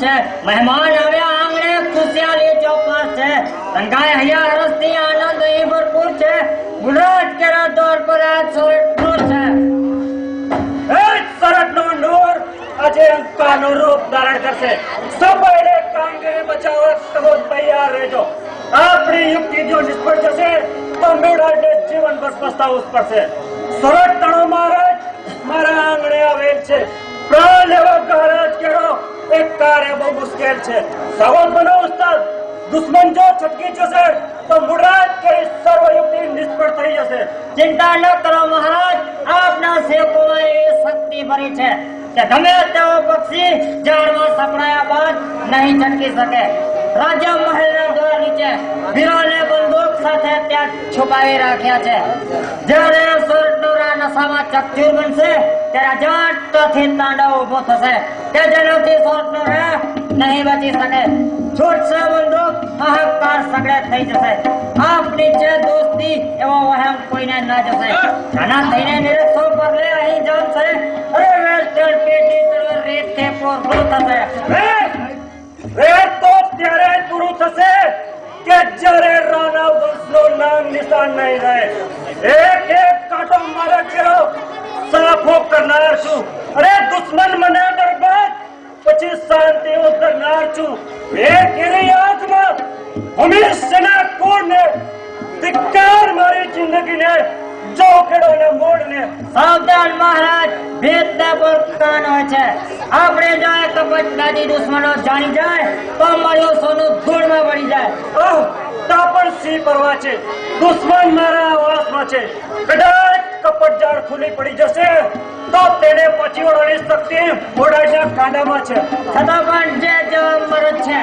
છે, મહેમાન આવ્યા આંગણે ખુશિયાલી ચોપાસ છે, રંગાય હૈયા હરસથી આનંદ અહીં ભરપૂર છે, ગુજરાત કેરા દોર પર આ સોરઠનો છે. એ સોરઠનો નૂર આજે અંકાનું રૂપ ધારણ કરશે. સબળે કામગીરી બચાવવા તમે તૈયાર રહેજો. આપણી યુક્તિ જો નિષ્ફળ જશે તો મેળાને જીવનભર પસ્તાવવું પડશે. સોરઠ તણો મહારાજ મારા આંગણે આવેલ છે. પ્રાણ એવા મહારાજ કેળો એક કાર્ય બહુ મુશ્કેલ છે. સાવધ બનો ઉસ્તાદ. દુશ્મન જો છટકી જશે તો મુરાદ કે સર્વ યુક્તિ નિષ્ફળ થઈ જશે. ચિંતા ન કરો મહારાજ, આપના સેવકોમાં એ શક્તિ ભરી છે કે ગમે તેવો પક્ષી ઝાડમાં સપડાયા બાદ નહીં છટકી શકે. રાજા મહેલના દ્વાર નીચે વીરોને બંદૂક સાથે ત્યાં છુપાવી રાખ્યા છે. જ્યારે સોરઠનો રા નશામાં ચકચૂર બનશે ત્યારે જાટથી તાંડવ ઉભો થશે કે જેનાથી સોરઠનો રા નહીં બચી શકે. છૂટશે બંદૂક, હાહાકાર સગડે થઈ જશે. આપની છે દોસ્તી એવો વહેમ કોઈને ન જશે. ઘણા થઈને નિરક્ષો પર લે અહીં જમશે. અરે વેસ્ટર્ન પેટી તરફ રેત કે પોરફું થશે. રેત તો ત્યારે પૂરું થશે કે જ્યારે રાણા વંશનું નામ નિશાન નહીં રહે. એક એક કાંટો મારા ઘેરો સાફો કરનાર છું. અરે દુશ્મન મને બરબાદ પછી શાંતિ ઉતરનાર છું. એક એની આંખમાં હંમેશના કોડને ધિક્કાર મારી જિંદગીને ચોકડો ને મોડને. સાવધાન મહારાજ, ભેદના બોલકાન હોય છે. આપણે જો એ કપટબાજી દુશ્મનો જાણી જાય તો મળ્યું સોનું ધૂળમાં વળી જાય. તા પણ સી પરવા છે. દુશ્મન મારા આવાસમાં છે. કદાચ કપટ જાળ ખુલ્લી પડી જશે તો તેને પછી વળવાની શક્તિ ઘોડાના કાંડામાં છે. છતાં પણ જે જેવો મરદ છે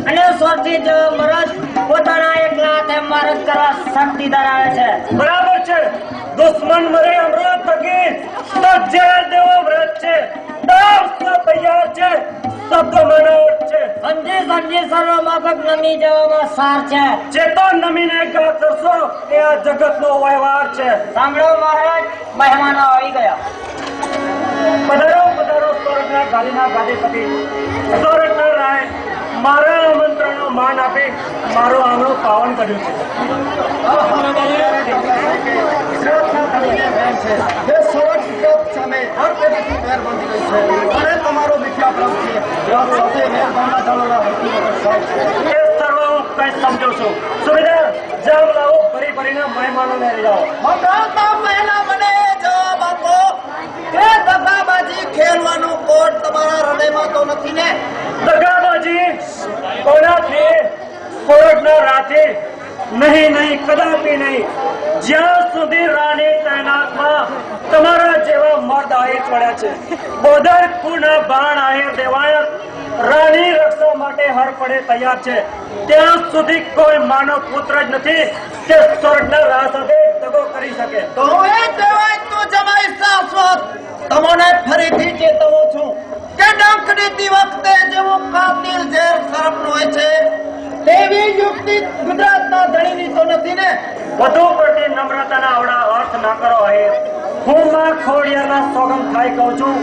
અને સ્વર્થી જેવો મરદ પોતાના એકલા હાથે મરદ કરવા શક્તિ ધરાવે છે. બરાબર છે. દુશ્મન મરે અમૃત થકી તો ઝેર દેવો વ્રત છે. દાવ તૈયાર છે. શબ્દ મનાવટ છે. સમજી સમજી સર્વ માફક નમી જવામાં સાર છે. ચેતો નમીને ગા કરશો એ આ જગતનો વ્યવહાર છે. સાંભળો મહારાજ, મહેમાનો આવી ગયા. પધારો પધારો સોરઠના ગાદીના ગાદીપતિ. સોરઠના રાય મારા આમંત્રણનું માન આપી મારું આંગણું પાવન કર્યું છે. સમજો છો સુવિધા જામ લાવો, ભરી ભરીને મહેમાનોને લઈ જાઓ. પહેલા મને જવાબ આપો કે દગાબાજી ખેલવાનું કોડ તમારા હૃદયમાં તો નથી ને? દગાબાજી કોનાથી? સોરઠના રાથી નહીં, નહીં, કદાપી નહીં. જ્યાં સુધી રાણી તૈનાતમાં તમારા જેવા મર્દ આહિર પડ્યા છે. બોધર ખૂના બાણ આહિર દેવાય રાણી રક્ષા માટે હર પડે તૈયાર છે. ત્યાં સુધી કોઈ માનવ પુત્ર જ નથી કે સોરઠના રાહ સાથે દગો કરી શકે. તો એ કહેવાય તો જમાઈ શાશ્વત. તમને ફરીથી ચેતવું છું કે ડંખ દેતી વખતે જેવો કાતિલ ઝેર સર્પનો હોય છે તેવી યુક્તિ ગુજરાતના ધણીની તો નથી ને? વધુ પડતી નમ્રતાના આવડા અર્થ ના કરો. આહિર હું માં ખોડિયાના સોગમ ખાઈ કહું છું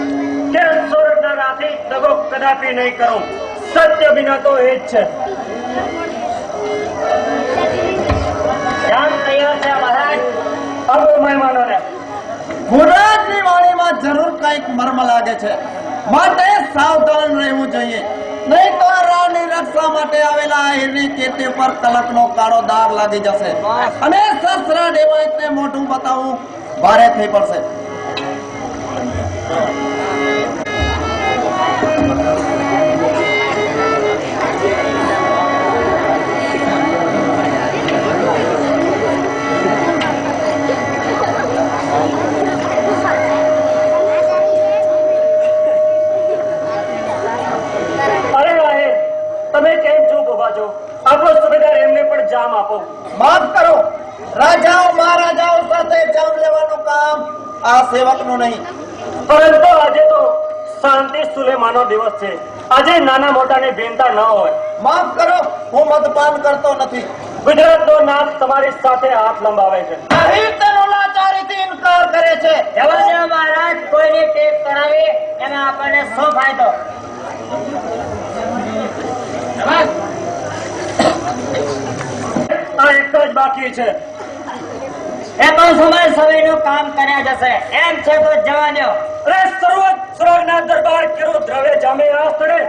કે સોરઠના રાથી દગો કદાપી નહીં કરું. સત્ય વિના તો એ જ છે. જામ તૈયાર છે મહારાજ. હવે મહેમાનોને ગુજરાતની વાણીમાં જરૂર કંઈક મર્મ લાગે છે, માટે સાવધાન રહેવું જોઈએ. નહીં તો રાની રક્ષા માટે આવેલા આહિરની કીર્તિ પર કલકનો કાળો દાગ લાગી જશે અને સસરા દેવાયતને મોઢું બતાવવું ભારે થઈ પડશે. તમે કેમ ચૂપ ઉભા છો? આપો સુબેદાર, એમને પણ જામ આપો. માફ કરો, રાજાઓ મહારાજાઓ સાથે જામ લેવાનું કામ આ સેવકનું નહીં. પરંતુ આજે તો શાંતિ સુલેમાનો દિવસ છે. આજે નાના મોટાની ભિન્નતા ન હોય. માફ કરો, હું મદપાન કરતો નથી. ગુજરાતનો નાથ તમારી સાથે હાથ લંબાવે છે. આહિર તેનો લાચારીથી ઇનકાર કરે છે. જવા દો મહારાજ, કોઈની ટેક કરાવી એમાં આપણને શું ફાયદો? આ એક જ બાકી છે. એ તો સમય સવેનું કામ કર્યા જશે. એમ છે તો જવા દો. અરે સર્વોચ્ચ સ્વર્ગના દરબાર કેરો દ્રવે જામે આ સ્થળે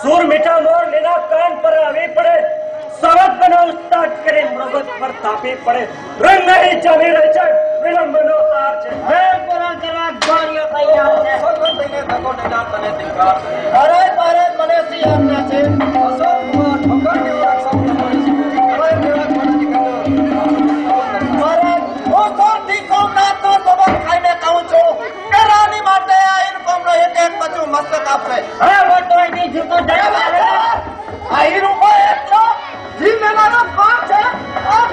સૂર મીઠા મોર લીના કાન પર આવી પડે. સવત બનો ઉસ્તાદ કરી મૃગત પર તાપી પડે. રંગ નહીં ચાલી રહી છે, વિલંબનો તાર છે. હવે પૂરા કરવા ગોળીઓ તૈયાર છે. અરે તારે મને સી આજ્ઞા છે. અશોક કુમાર ઠોકરની વાત સાંભળવાની છે. અરે કેવા કોનાની ખબર? મહારાજ, હું સોરઠી સોમનાથનો સબક ખાઈને કહું છું કે રાની માટે આ હિરકોમનો એક એક બચ્ચું મસ્તક આપે. હવે બોલતો અહીંથી જૂતો જવા દે. આ હિરકો એક છો, જીવ લેવાનો પાપ છે. આ